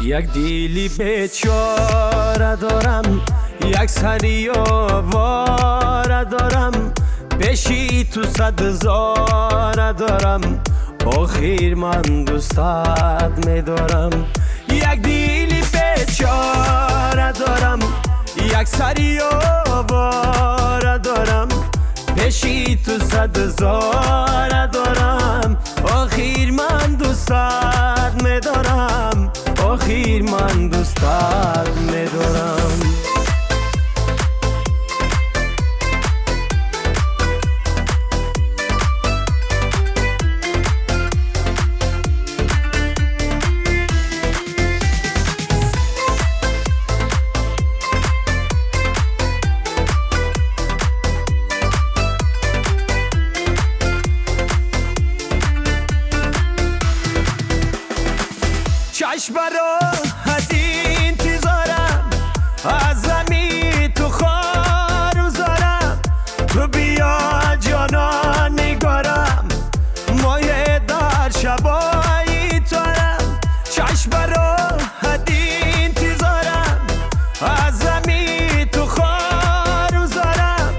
یک دیلی بیچاره دارم، یک سری آواره دارم، پیشی تو 100,000 دارم، آخر من دوستت میدارم. یک دیلی بیچاره دارم، یک سری آواره دارم، پیشی تو 100,000 دارم، آخر من دوستت میدارم، آخر من دوستت میدارم. چشم راحت انتظارم، از زمین تو خار وزارم، تو بیا جانا نگارم، مایه در شبای تارم. چشم راحت انتظارم، از زمین تو خار وزارم،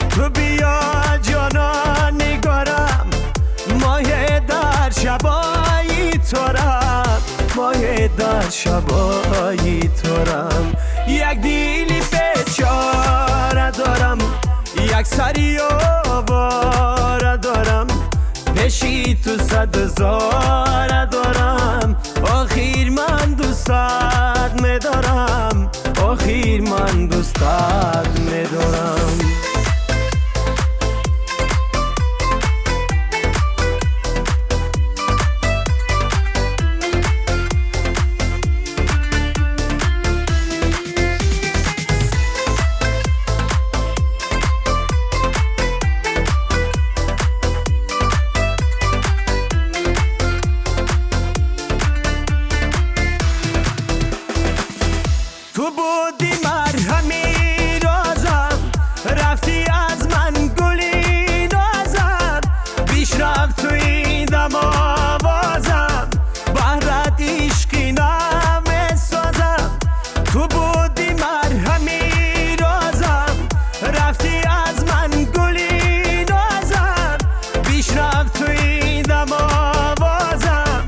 تو بیا جانا نگارم، مایه در شبای تارم، مایه در شبای تارم. یک دیلی بیچاره دارم، یک سری آواره دارم، پیشی تو 100,000 دارم، آخر من دوستت میدارم، آخر من دوستت میدارم. تو بودی مرهمی رازم، رفتی از من گلی نازم، بیش رفت توی دم آوازم، بهرت عشقی نمی سازم. تو بودی مرهمی رازم، رفتی از من گلی نازم، بیش رفت توی دم آوازم،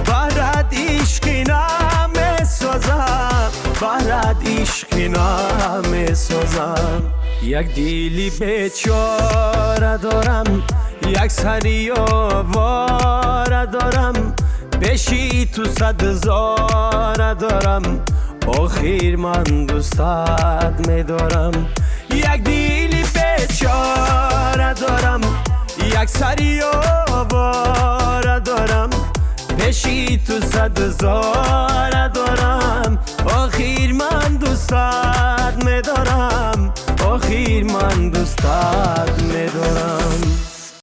بهرت عشقی نمی سازم، بهرت عشقی نمی سازم. یک دیلی بیچاره دارم، یک سری آواره دارم، پیشی تو 100,000 دارم، آخر من دوستت میدارم. یک دیلی بیچاره دارم، یک سری آواره دارم، پیشی تو 100,000 دارم، آخر من دوستت میدارم، آخر من دوستت میدارم.